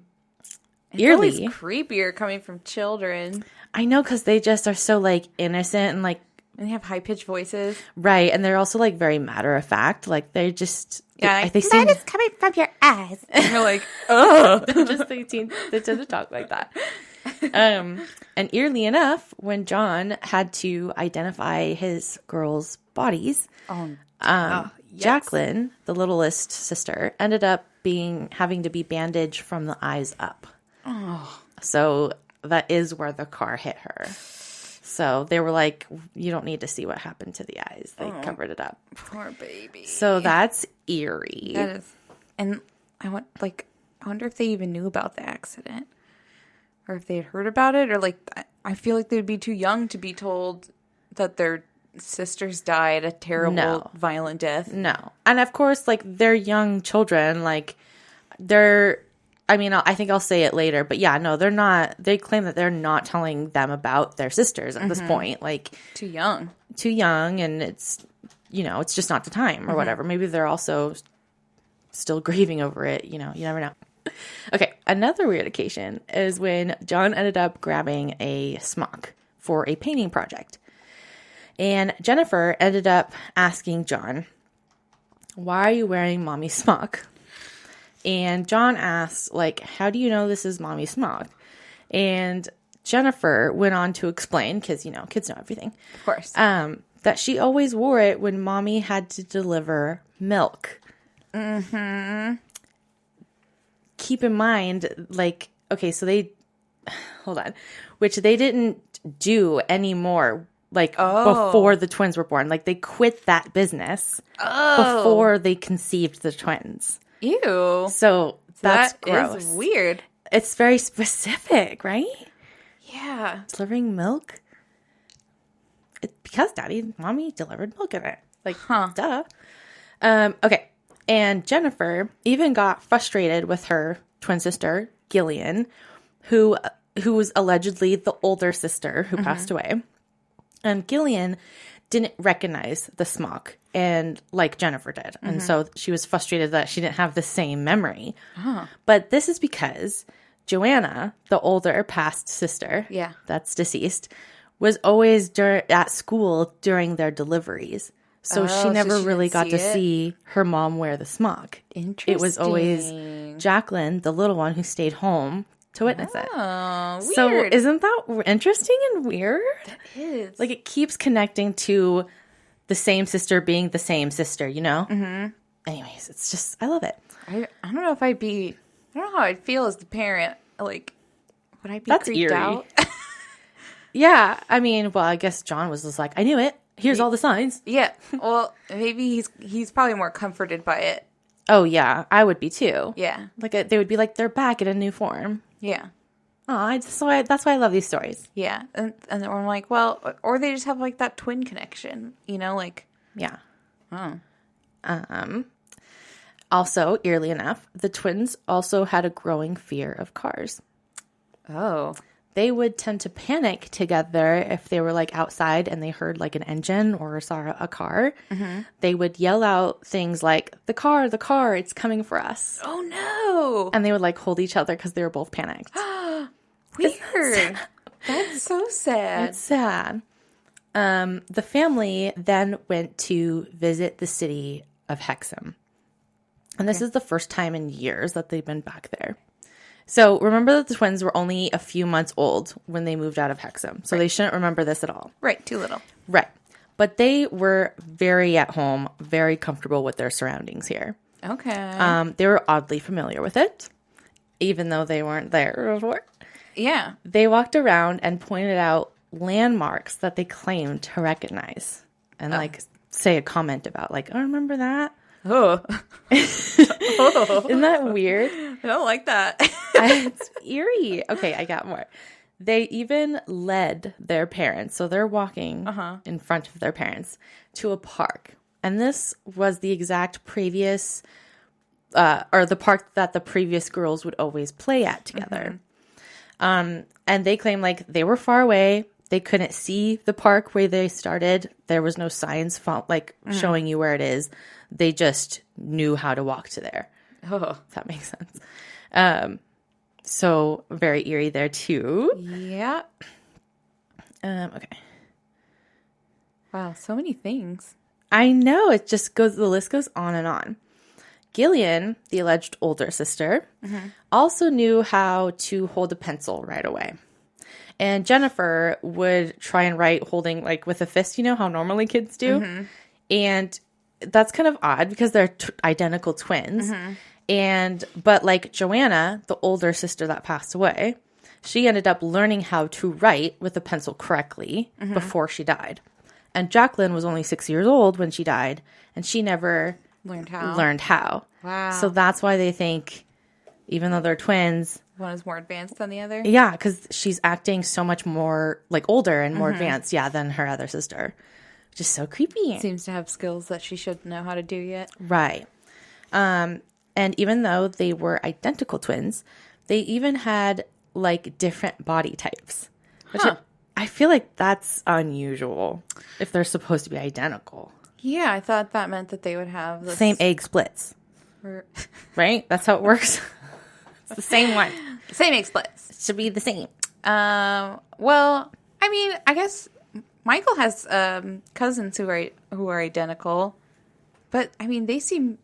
Always creepier coming from children. I know, because they just are so like innocent and like. And they have high pitched voices, right? And they're also like very matter of fact. Like they just they seem is coming from your eyes. And you're like, oh, they tend to talk like that. And eerily enough, when John had to identify his girls' bodies, Jacqueline, the littlest sister, ended up having to be bandaged from the eyes up. Oh, so that is where the car hit her. So they were like, you don't need to see what happened to the eyes. They covered it up. Poor baby. So that's eerie. That is. And I wonder if they even knew about the accident. Or if they had heard about it. Or like, I feel like they'd be too young to be told that their sisters died a terrible, violent death. No. And of course, like, they're young children. Like, I think I'll say it later, but yeah, no, they're not. They claim that they're not telling them about their sisters at this point. Like, too young, and it's just not the time or whatever. Maybe they're also still grieving over it. You never know. Okay, another weird occasion is when John ended up grabbing a smock for a painting project, and Jennifer ended up asking John, "Why are you wearing Mommy's smock?" And John asks, like, how do you know this is Mommy's smock? And Jennifer went on to explain, because, kids know everything. Of course. That she always wore it when Mommy had to deliver milk. Mm-hmm. Keep in mind, like, okay, so hold on, which they didn't do anymore, like, before the twins were born. Like, they quit that business before they conceived the twins. Ew. So that's gross. That is weird. It's very specific, right? Yeah. Delivering milk? Because Mommy delivered milk in it. Like, duh. Okay. And Jennifer even got frustrated with her twin sister, Gillian, who was allegedly the older sister who passed away. And Gillian didn't recognize the smock, and like Jennifer did. And so she was frustrated that she didn't have the same memory. But this is because Joanna, the older past sister, that's deceased, was always at school during their deliveries. So she never really got to see her mom wear the smock. Interesting. It was always Jacqueline, the little one, who stayed home to witness it. Oh, weird. So isn't that interesting and weird? That is. Like, it keeps connecting to the same sister being the same sister, Mm-hmm. Anyways, it's just, I love it. I don't know if I don't know how I'd feel as the parent. Like, would I be That's creeped eerie. out? Yeah. I guess John was just like, I knew it. Here's all the signs. Yeah. Well, maybe he's probably more comforted by it. Oh, yeah. I would be too. Yeah. Like, they would be like, they're back in a new form. Yeah. Oh, that's why I love these stories. Yeah. And then I'm like, well, or they just have like that twin connection, like. Yeah. Oh. Also, eerily enough, the twins also had a growing fear of cars. Oh. They would tend to panic together if they were like outside and they heard like an engine or saw a car. Mm-hmm. They would yell out things like, the car, it's coming for us. Oh no. And they would like hold each other because they were both panicked. Weird. That's so sad. It's sad. The family then went to visit the city of Hexham. And this is the first time in years that they've been back there. So remember that the twins were only a few months old when they moved out of Hexham. So they shouldn't remember this at all. Right. Too little. Right. But they were very at home, very comfortable with their surroundings here. Okay. They were oddly familiar with it, even though they weren't there before. Yeah. They walked around and pointed out landmarks that they claim to recognize and like say a comment about like, oh, remember that? Oh. Isn't that weird? I don't like that. It's eerie. Okay, I got more. They even led their parents, so they're walking in front of their parents, to a park. And this was the exact previous, or the park that the previous girls would always play at together. And they claim like they were far away. They couldn't see the park where they started. There was no signs showing you where it is. They just knew how to walk to there. Oh, if that makes sense. So very eerie there too. Yeah. Okay. Wow, so many things. I know. It just goes. The list goes on and on. Gillian, the alleged older sister, also knew how to hold a pencil right away. And Jennifer would try and write holding like with a fist. You know how normally kids do, and that's kind of odd because they're identical twins. But like Joanna, the older sister that passed away, she ended up learning how to write with a pencil correctly before she died. And Jacqueline was only 6 years old when she died, and she never learned how. Wow. So that's why they think, even though they're twins, one is more advanced than the other? Yeah, because she's acting so much more like older and more advanced, than her other sister. Which is so creepy. Seems to have skills that she shouldn't know how to do yet. Right. And even though they were identical twins, they even had like different body types. Which I feel like that's unusual if they're supposed to be identical. Yeah, I thought that meant that they would have the same egg splits. Right? That's how it works. It's the same one. Same egg splits. It should be the same. Well, I mean, I guess Michael has cousins who are identical, but I mean, they seem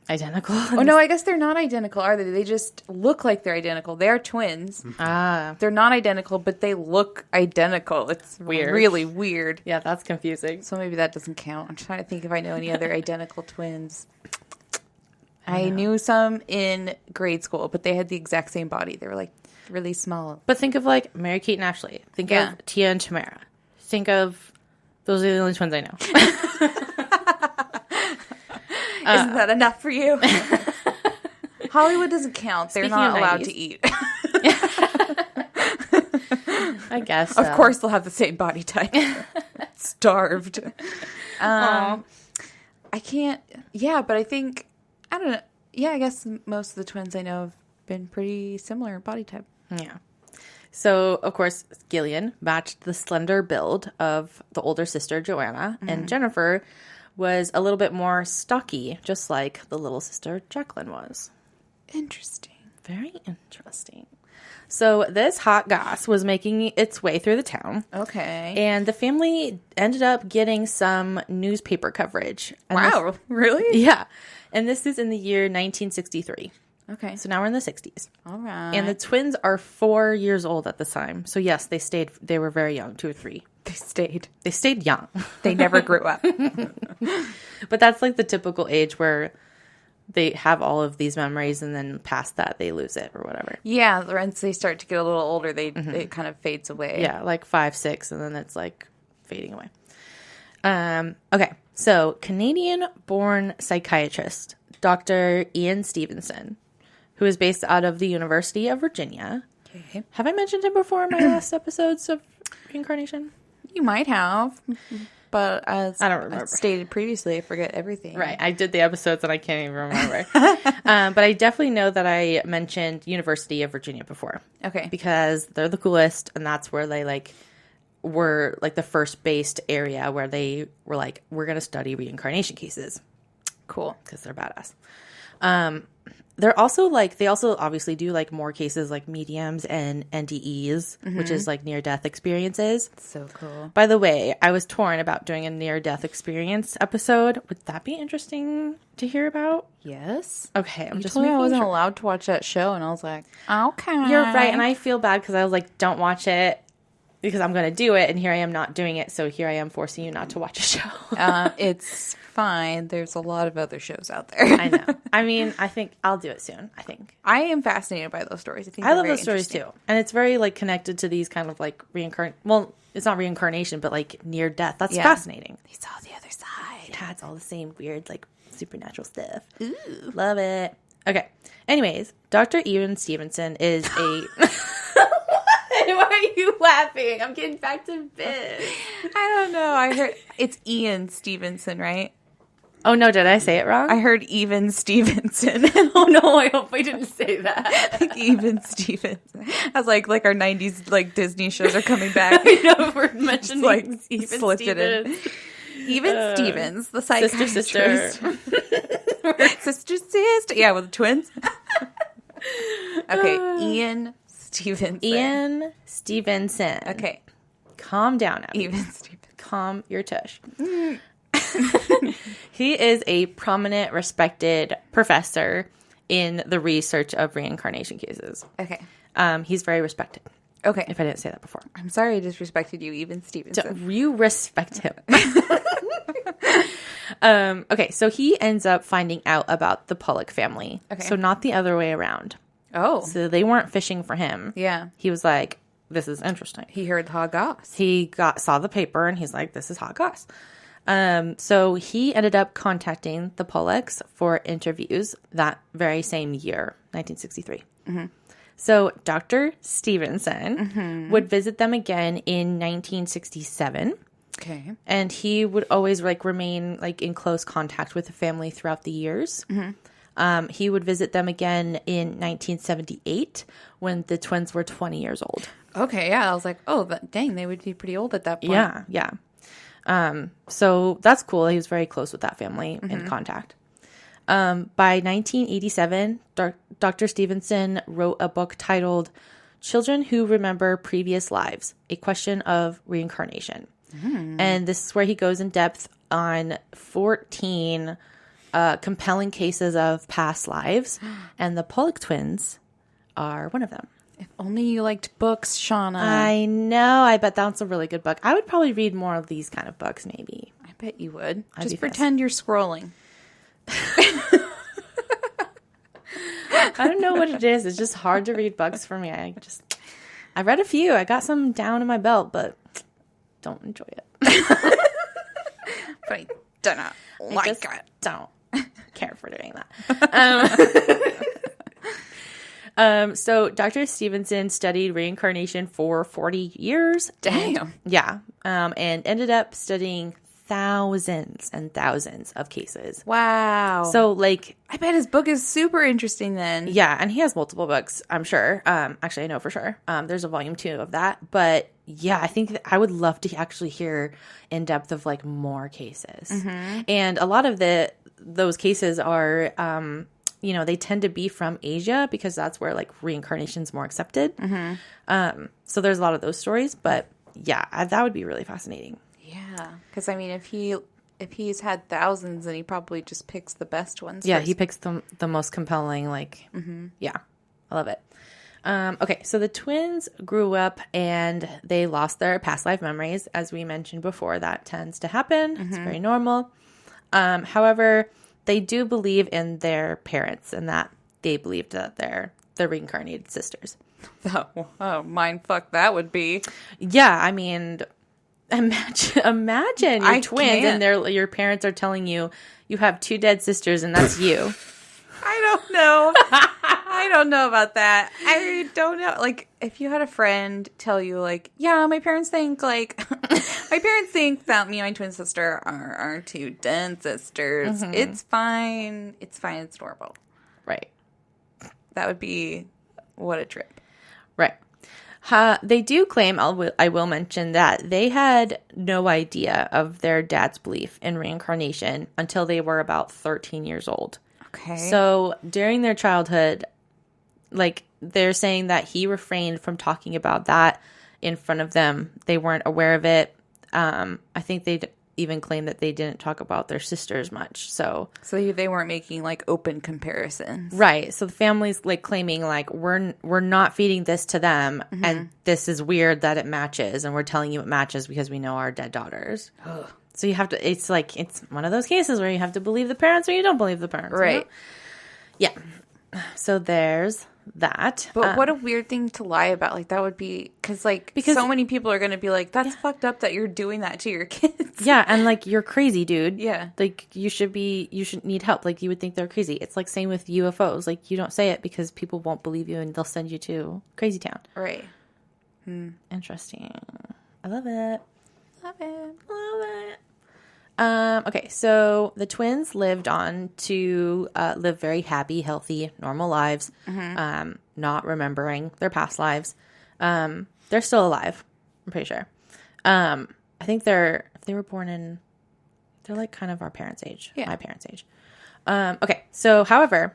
identical. Oh no, I guess they're not identical, are they? They just look like they're identical. They're twins. They're not identical, but they look identical. It's weird. Really weird. Yeah, that's confusing. So maybe that doesn't count. I'm trying to think if I know any other identical twins. I knew some in grade school, but they had the exact same body. They were like really small. But think of like Mary Kate and Ashley. Think of Tia and Tamara. Think of those are the only twins I know. Isn't that enough for you? Hollywood doesn't count. They're not allowed to eat. I guess so. Of course they'll have the same body type. Starved. I can't... Yeah, but I think... I don't know. Yeah, I guess most of the twins I know have been pretty similar body type. Yeah. So, of course, Gillian matched the slender build of the older sister, Joanna, and Jennifer was a little bit more stocky, just like the little sister, Jacqueline, was. Interesting. Very interesting. So, this hot goss was making its way through the town. Okay. And the family ended up getting some newspaper coverage. And wow, really? Yeah. And this is in the year 1963. Okay. So now we're in the 60s. All right. And the twins are 4 years old at the time. So yes, they were very young, 2 or 3. They stayed young. They never grew up. But that's like the typical age where they have all of these memories and then past that they lose it or whatever. Yeah, once they start to get a little older, it kind of fades away. Yeah, like 5, 6, and then it's like fading away. Okay, so Canadian-born psychiatrist Dr. Ian Stevenson, who is based out of the University of Virginia. Okay. Have I mentioned him before in my last episodes of Reincarnation? You might have, but as I don't remember. I stated previously, I forget everything. Right, I did the episodes and I can't even remember. But I definitely know that I mentioned University of Virginia before. Okay. Because they're the coolest, and that's where they were the first based area where they were like, we're going to study reincarnation cases. Cool. Because they're badass. They're also they also obviously do more cases like mediums and NDEs, which is near death experiences. So cool. By the way, I was torn about doing a near death experience episode. Would that be interesting to hear about? Yes. Okay. I'm you just told me I wasn't sure. allowed to watch that show, and I was like, okay. You're right, and I feel bad because I was like, don't watch it. because I'm going to do it, and here I am not doing it, so here I am forcing you not to watch a show. It's fine. There's a lot of other shows out there. I know. I mean, I think I'll do it soon, I think. I am fascinated by those stories. I love those stories, too. And it's very, like, connected to these kind of, like, well, it's not reincarnation, but, like, near death. That's fascinating. He saw the other side. Yeah, it's all the same weird, like, supernatural stuff. Ooh. Love it. Okay. Anyways, Dr. Ian Stevenson is a... Why are you laughing? I'm getting back to bed. I don't know. I heard it's Ian Stevenson, right? Oh, no. Did I say it wrong? I heard Even Stevenson. Oh, no. I hope I didn't say that. Like Even Stevenson. I was like our 90s like Disney shows are coming back. I know. We're mentioning like Even slipped Stevens. It in. Even Stevens, the psychiatrist. Sister. Yeah, with the twins. Okay, Ian Stevenson. Ian Stevenson. Okay. Calm down, Abby. Even Stevenson. Calm your tush. He is a prominent, respected professor in the research of reincarnation cases. Okay. He's very respected. Okay. If I didn't say that before. I'm sorry I disrespected you, Even Stevenson. You respect him. Okay, so he ends up finding out about the Pollock family. Okay. So not the other way around. Oh. So they weren't fishing for him. Yeah. He was like, this is interesting. He heard hot goss. He saw the paper and he's like, this is hot goss. So he ended up contacting the Pollocks for interviews that very same year, 1963. Mm-hmm. So Dr. Stevenson would visit them again in 1967. Okay. And he would always like remain like in close contact with the family throughout the years. Mm-hmm. He would visit them again in 1978 when the twins were 20 years old. Okay, yeah. I was like, oh, dang, they would be pretty old at that point. Yeah, yeah. So that's cool. He was very close with that family in contact. By 1987, Dr. Stevenson wrote a book titled Children Who Remember Previous Lives, A Question of Reincarnation. And this is where he goes in depth on 14 compelling cases of past lives. And the Pollock twins are one of them. If only you liked books, Shawna. I know. I bet that's a really good book. I would probably read more of these kind of books, maybe. I bet you would. Just pretend you're scrolling. I don't know what it is. It's just hard to read books for me. I read a few. I got some down in my belt, but don't enjoy it. But I don't like it. Don't care for doing that. So Dr. Stevenson studied reincarnation for 40 years. Damn. And ended up studying thousands and thousands of cases. Wow. So, like... I bet his book is super interesting then. Yeah, and he has multiple books, I'm sure. Actually, I know for sure. There's a volume 2 of that. But, yeah, I think I would love to actually hear in depth of, like, more cases. Mm-hmm. And a lot of those cases are... they tend to be from Asia because that's where like reincarnation is more accepted. Mm-hmm. So there's a lot of those stories, but yeah, that would be really fascinating. Yeah, because I mean, if he's had thousands, then he probably just picks the best ones. Yeah, first. he picks the most compelling. Like, yeah, I love it. Okay, so the twins grew up and they lost their past life memories, as we mentioned before. That tends to happen. It's very normal. However, they do believe in their parents and that they believed that they're the reincarnated sisters. Oh, mind fuck that would be. Yeah, I mean, imagine you're twins and your parents are telling you have 2 dead sisters and that's you. I don't know. I don't know about that. I don't know. Like, if you had a friend tell you, like, yeah, my parents think that me and my twin sister are our 2 dead sisters. Mm-hmm. It's fine. It's fine. It's normal. Right. That would be what a trip. Right. They do claim, I will mention that they had no idea of their dad's belief in reincarnation until they were about 13 years old. Okay. So during their childhood, like they're saying that he refrained from talking about that in front of them. They weren't aware of it. I think even claim that they didn't talk about their sisters much. So they weren't making like open comparisons. Right. So the family's like claiming like we're not feeding this to them and this is weird that it matches and we're telling you it matches because we know our dead daughters. Ugh. So you have to, it's like, it's one of those cases where you have to believe the parents or you don't believe the parents. Right. You know? Yeah. So there's that. But what a weird thing to lie about. Like, that would be, because so many people are going to be like, that's fucked up that you're doing that to your kids. Yeah. And like, you're crazy, dude. Yeah. Like, you should need help. Like, you would think they're crazy. It's like same with UFOs. Like, you don't say it because people won't believe you and they'll send you to Crazy Town. Right. Interesting. I love it. Love it. Love it. Okay, so the twins lived on to live very happy, healthy, normal lives, not remembering their past lives. They're still alive, I'm pretty sure. I think they're like kind of our parents' age, my parents' age. Okay, so however,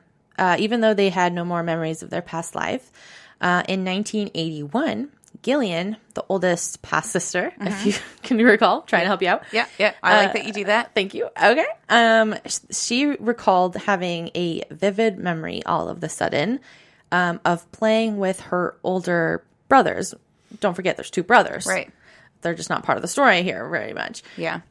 even though they had no more memories of their past life, in 1981, Gillian, the oldest past sister, if you can recall, trying to help you out. Yeah. I like that you do that. Thank you. Okay. She recalled having a vivid memory all of the sudden of playing with her older brothers. Don't forget, there's 2 brothers. Right. They're just not part of the story here very much. Yeah.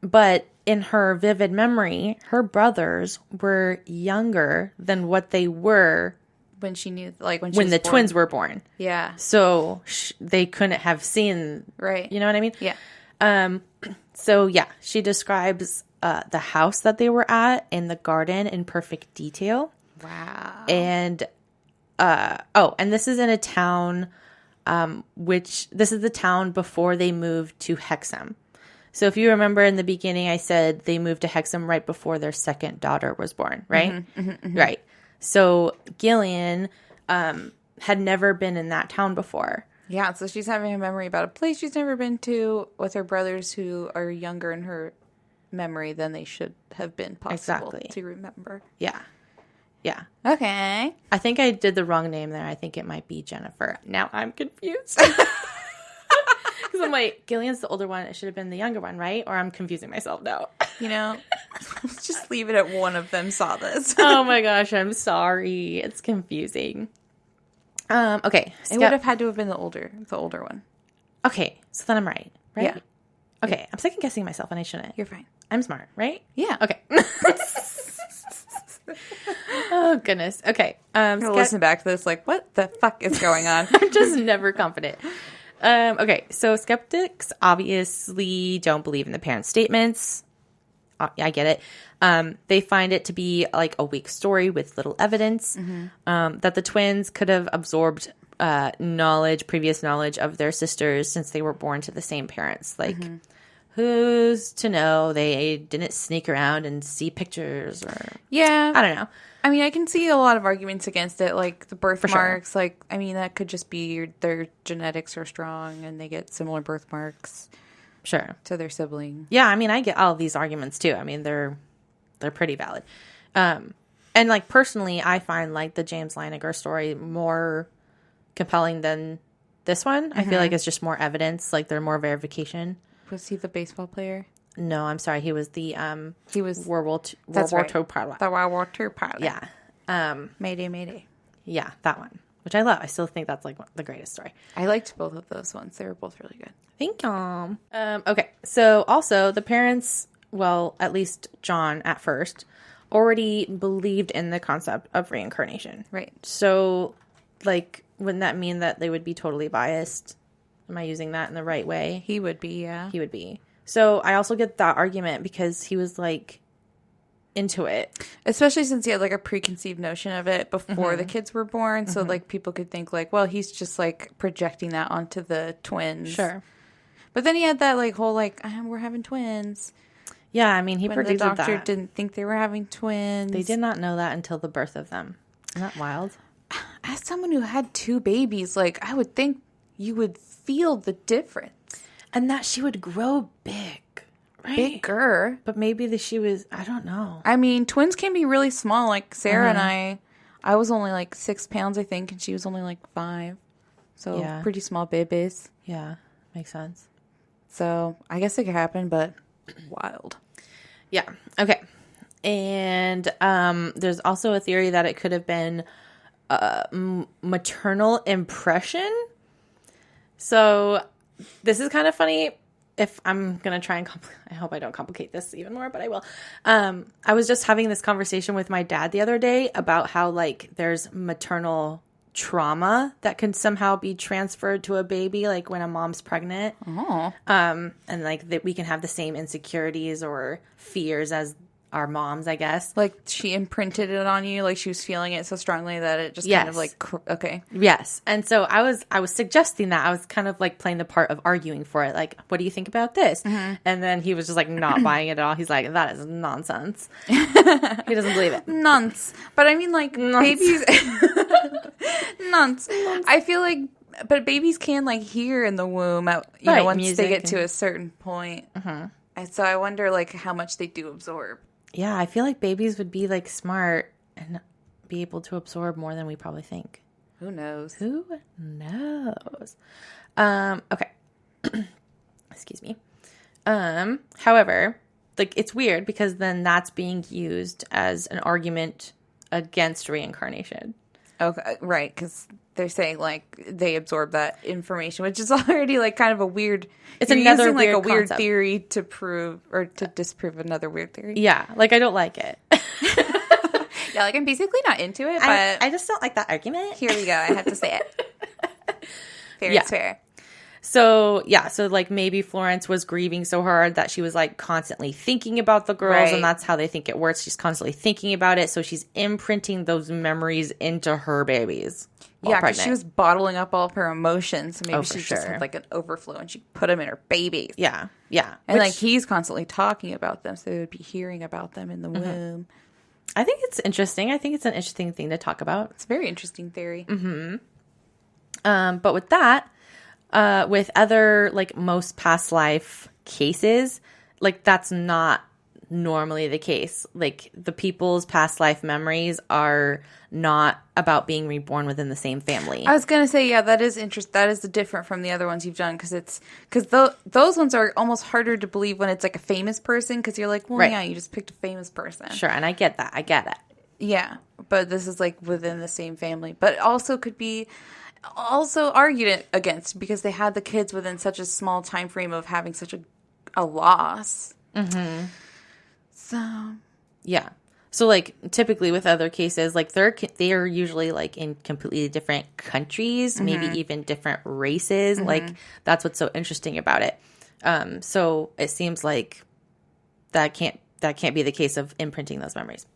But in her vivid memory, her brothers were younger than what they were when she knew, like when the twins were born. Yeah. So they couldn't have seen. Right. You know what I mean? Yeah. So yeah, she describes the house that they were at and the garden in perfect detail. Wow. And and this is in a town, this is the town before they moved to Hexham. So if you remember in the beginning, I said they moved to Hexham right before their second daughter was born, right? Right. So Gillian had never been in that town before. Yeah, so she's having a memory about a place she's never been to with her brothers who are younger in her memory than they should have been possible to remember. Yeah. Yeah. Okay. I think I did the wrong name there. I think it might be Jennifer. Now I'm confused. Because I'm like, Gillian's the older one. It should have been the younger one, right? Or I'm confusing myself now. You know, let's just leave it at one of them saw this. Oh my gosh, I'm sorry. It's confusing. Okay. It would have had to have been the older one. Okay, so then I'm right? Yeah. Okay, yeah. I'm second guessing myself and I shouldn't. You're fine. I'm smart, right? Yeah. Okay. Oh, goodness. Okay. I'll listen back to this like, what the fuck is going on? I'm just never confident. Okay, so skeptics obviously don't believe in the parents' statements. I get it. They find it to be like a weak story with little evidence that the twins could have absorbed previous knowledge of their sisters since they were born to the same parents. Like, who's to know they didn't sneak around and see pictures or... Yeah. I don't know. I mean, I can see a lot of arguments against it, like the birthmarks. Sure. Like, I mean, that could just be their genetics are strong and they get similar birthmarks. Sure. To their sibling. Yeah, I mean, I get all of these arguments too. I mean, they're pretty valid. And like personally, I find like the James Leininger story more compelling than this one. I feel like it's just more evidence. Like, there's more verification. Was he the baseball player? No, I'm sorry. He was the World War II pilot. The World War II pilot. Yeah. Mayday, Mayday. Yeah, that one, which I love. I still think that's like the greatest story. I liked both of those ones. They were both really good. Thank you. Okay, so also the parents, well, at least John at first, already believed in the concept of reincarnation. Right. So, like, wouldn't that mean that they would be totally biased? Am I using that in the right way? He would be, yeah. He would be. So I also get that argument because he was like into it. Especially since he had like a preconceived notion of it before the kids were born. So like people could think like, well, he's just like projecting that onto the twins. Sure. But then he had that like whole like, we're having twins. Yeah, I mean, he predicted that. The doctor didn't think they were having twins. They did not know that until the birth of them. Isn't that wild? As someone who had 2 babies, like I would think you would feel the difference. And that she would grow big, right? Bigger. But maybe she was, I don't know. I mean, twins can be really small. Like Sarah and I was only like 6 pounds, I think, and she was only like 5. So pretty small babies. Yeah, makes sense. So I guess it could happen, but Wild. Yeah. Okay. And there's also a theory that it could have been maternal impression. So this is kind of funny. If I'm going to try and I hope I don't complicate this even more, but I will. I was just having this conversation with my dad the other day about how like there's maternal trauma that can somehow be transferred to a baby, like when a mom's pregnant. Oh. And like that we can have the same insecurities or fears as our moms, I guess. Like she imprinted it on you, like she was feeling it so strongly that it just kind of like, okay. Yes. And so I was suggesting that. I was kind of like playing the part of arguing for it. Like, what do you think about this? Mm-hmm. And then he was just like not buying it at all. He's like, that is nonsense. He doesn't believe it. Nonce. But I mean like babies. Nonce. I feel like, but babies can like hear in the womb, you know, once they get to a certain point. Mm-hmm. And so I wonder like how much they do absorb. Yeah, I feel like babies would be like smart and be able to absorb more than we probably think. Who knows? Who knows? Okay. Excuse me. However, like it's weird because then that's being used as an argument against reincarnation. Okay, right, because they're saying like they absorb that information, which is already like kind of a weird. It's another using, weird like a weird concept. Theory to prove or to disprove another weird theory. Yeah, like I don't like it. Yeah, like I'm basically not into it, but I just don't like that argument. Here we go. I had to say it. Fair is fair. So, yeah, so like maybe Florence was grieving so hard that she was like constantly thinking about the girls, right. And that's how they think it works. She's constantly thinking about it. So she's imprinting those memories into her babies. Yeah, because she was bottling up all of her emotions. So maybe she just had like an overflow and she put them in her babies. Yeah, yeah. And like he's constantly talking about them. So they would be hearing about them in the womb. I think it's interesting. I think it's an interesting thing to talk about. It's a very interesting theory. Mm-hmm. But with that, with other, like, most past life cases, like, that's not normally the case. Like, the people's past life memories are not about being reborn within the same family. I was going to say, yeah, that is interesting. That is different from the other ones you've done because those ones are almost harder to believe when it's, like, a famous person because you're like, well, right. Yeah, you just picked a famous person. Sure, and I get that. I get it. Yeah, but this is, like, within the same family. But it also could be... also argued against because they had the kids within such a small time frame of having such a loss. Mm-hmm. So yeah, so like typically with other cases, like they are usually like in completely different countries, maybe even different races. Like that's what's so interesting about it. So it seems like that can't be the case of imprinting those memories.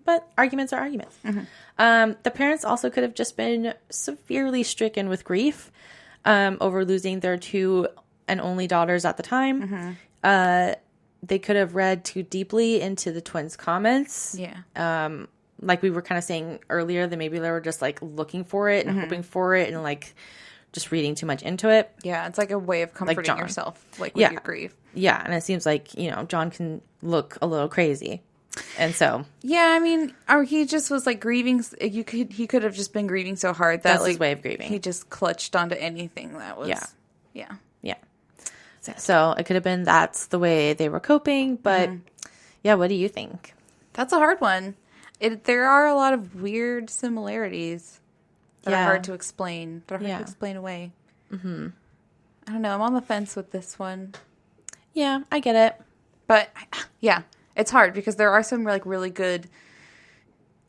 But arguments are arguments. Mm-hmm. The parents also could have just been severely stricken with grief over losing their two and only daughters at the time. Mm-hmm. They could have read too deeply into the twins' comments. Yeah. Like we were kind of saying earlier, that maybe they were just like looking for it and hoping for it and like just reading too much into it. Yeah, it's like a way of comforting yourself, like with your grief. Yeah, and it seems like, you know, John can look a little crazy. And so, yeah, I mean, or he just was like grieving. He could have just been grieving so hard that that's like his way of grieving. He just clutched onto anything that was, yeah. So it could have been that's the way they were coping. But yeah, what do you think? That's a hard one. There are a lot of weird similarities that are hard to explain. That are hard to explain away. Mm-hmm. I don't know. I'm on the fence with this one. Yeah, I get it. But yeah. It's hard because there are some like really good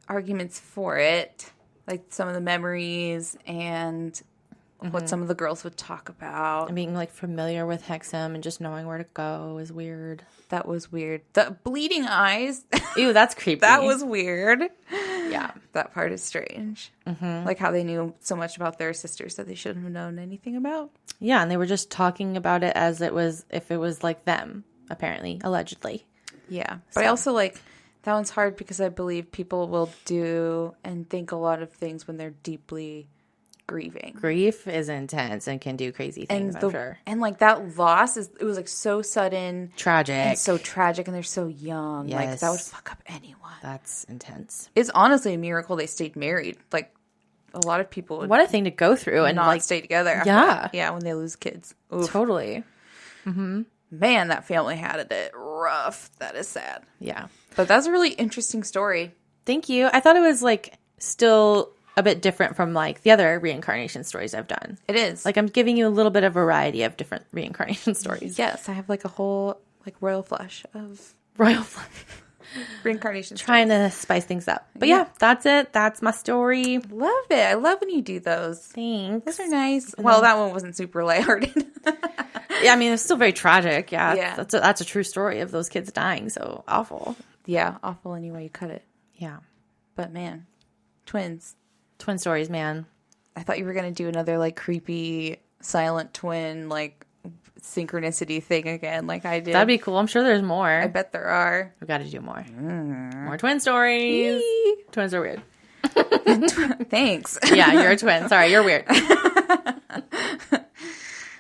arguments for it, like some of the memories and what some of the girls would talk about. And being like familiar with Hexham and just knowing where to go is weird. That was weird. The bleeding eyes. Ew, that's creepy. That was weird. Yeah. That part is strange. Mm-hmm. Like how they knew so much about their sisters that they shouldn't have known anything about. Yeah, and they were just talking about it as if it was like them, apparently, allegedly. Yeah, but I also like that one's hard because I believe people will do and think a lot of things when they're deeply grieving. Grief is intense and can do crazy things, I'm sure. And like that loss it was like so sudden, tragic, and so tragic, and they're so young. Yes. Like that would fuck up anyone. That's intense. It's honestly a miracle they stayed married. Like a lot of people would. What a thing to go through and not like stay together. After yeah, that. Yeah, when they lose kids. Oof. Totally. Mm-hmm. Man, that family had it rough. That is sad. Yeah. But that's a really interesting story. Thank you. I thought it was like still a bit different from like the other reincarnation stories I've done. It is. Like I'm giving you a little bit of variety of different reincarnation stories. Yes, I have like a whole like royal flush of reincarnation trying to spice things up. But yeah, that's it. That's my story. Love it. I love when you do those. Thanks. Those are nice. Well, that one wasn't super lighthearted. Yeah, I mean, it's still very tragic. Yeah. That's a true story of those kids dying. So awful. Yeah, awful any way you cut it. Yeah. But man, twin stories, man. I thought you were going to do another like creepy silent twin like synchronicity thing again like I did. That'd be cool. I'm sure there's more. I bet there are. We got to do more. More twin stories. Twins are weird. Thanks. Yeah, you're a twin. Sorry, you're weird.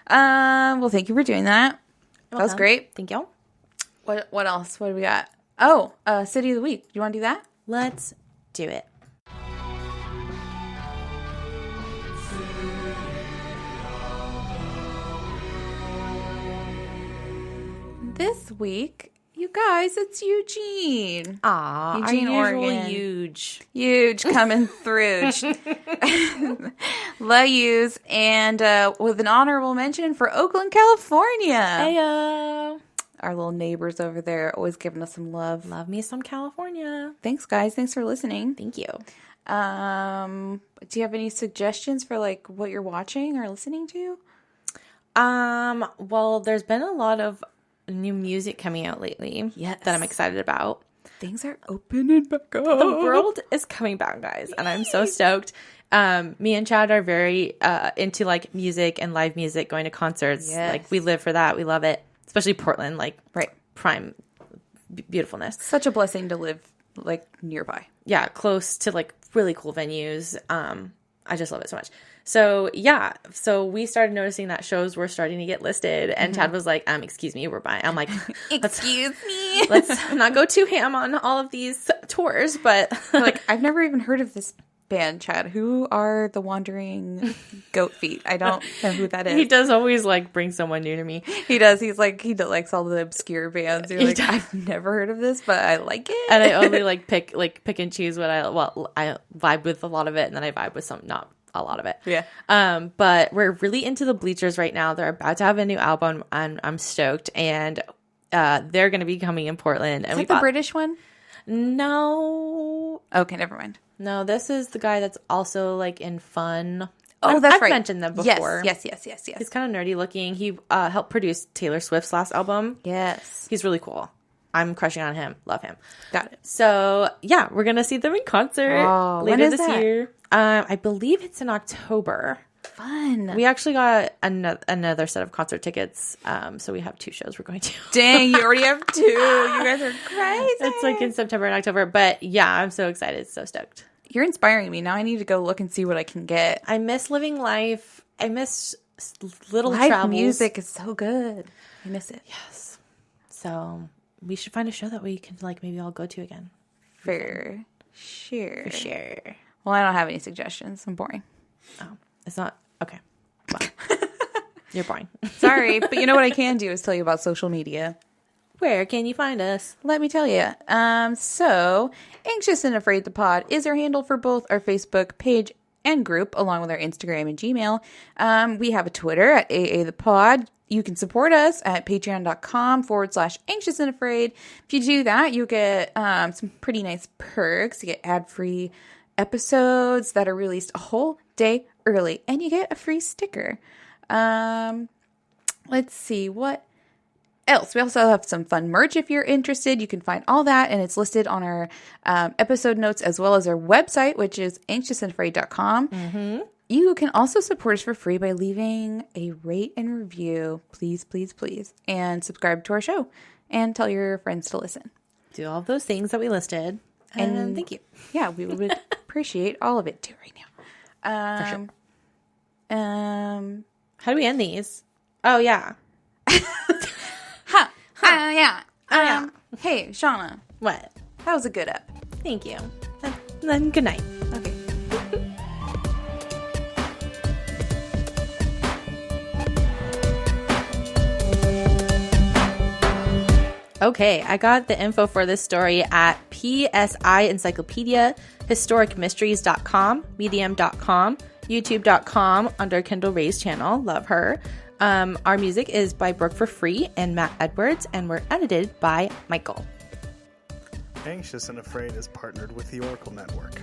Well, thank you for doing that. That was great. Thank you. What else? What do we got? Oh, City of the Week. Do you want to do that? Let's do it. This week, you guys, it's Eugene. Aw, Eugene, Oregon. Huge coming through. La Use, and with an honorable mention for Oakland, California. Heyo. Our little neighbors over there always giving us some love. Love me some California. Thanks, guys. Thanks for listening. Thank you. Do you have any suggestions for like what you're watching or listening to? Well, there's been a lot of new music coming out lately that I'm excited about. Things are opening back up. The world is coming back, guys, and I'm so stoked. Me and Chad are very into like music and live music, going to concerts. Yes. Like we live for that. We love it, especially Portland, like prime beautifulness. Such a blessing to live like nearby. Yeah, close to like really cool venues. I just love it so much. So yeah, so we started noticing that shows were starting to get listed, and Chad was like, excuse me, we're buying. I'm like, excuse me. Let's not go too ham on all of these tours, but like, I've never even heard of this band, Chad. Who are the Wandering Goat Feet? I don't know who that is. He does always like bring someone new to me. He does. He's like, he likes all the obscure bands. You're like, I've never heard of this, but I like it. And I only like pick and choose what I vibe with a lot of it, and then I vibe with some not a lot of it. Yeah. But we're really into the Bleachers right now. They're about to have a new album, and I'm stoked. And they're going to be coming in Portland. Is that the British one? No. Okay, never mind. No, this is the guy that's also like in Fun. Oh, I've right. mentioned them before. Yes. He's kind of nerdy looking. He helped produce Taylor Swift's last album. Yes. He's really cool. I'm crushing on him. Love him. Got it. So, yeah, we're going to see them in concert later this year. I believe it's in October. Fun. We actually got another set of concert tickets. So we have 2 shows we're going to. Dang, you already have 2. You guys are crazy. It's like in September and October. But yeah, I'm so excited. So stoked. You're inspiring me. Now I need to go look and see what I can get. I miss living life. I miss little live travels. Music is so good. I miss it. Yes. So we should find a show that we can like maybe all go to again. For sure. For sure. Well, I don't have any suggestions. I'm boring. Oh, it's not okay. Well, you're boring. Sorry, but you know what I can do is tell you about social media. Where can you find us? Let me tell you. So Anxious and Afraid the Pod is our handle for both our Facebook page and group, along with our Instagram and Gmail. We have a Twitter at AA the Pod. You can support us at patreon.com/anxious and afraid. If you do that, you get some pretty nice perks. You get ad-free episodes that are released a whole day early, and you get a free sticker. Let's see what else. We also have some fun merch if you're interested. You can find all that, and it's listed on our episode notes as well as our website, which is anxiousandafraid.com. Mm-hmm. You can also support us for free by leaving a rate and review, please, please, please, and subscribe to our show, and tell your friends to listen. Do all of those things that we listed, and thank you. Yeah, we would appreciate all of it too right now. For sure. How do we end these? Oh yeah. Yeah. Hey, Shawna. What? That was a good up. Thank you. Then good night. Okay. Okay, I got the info for this story at PSI Encyclopedia, historicmysteries.com, medium.com, youtube.com under Kendall Rae's channel. Love her. Our music is by Brooke for Free and Matt Edwards, and we're edited by Michael. Anxious and Afraid is partnered with the Oracle Network.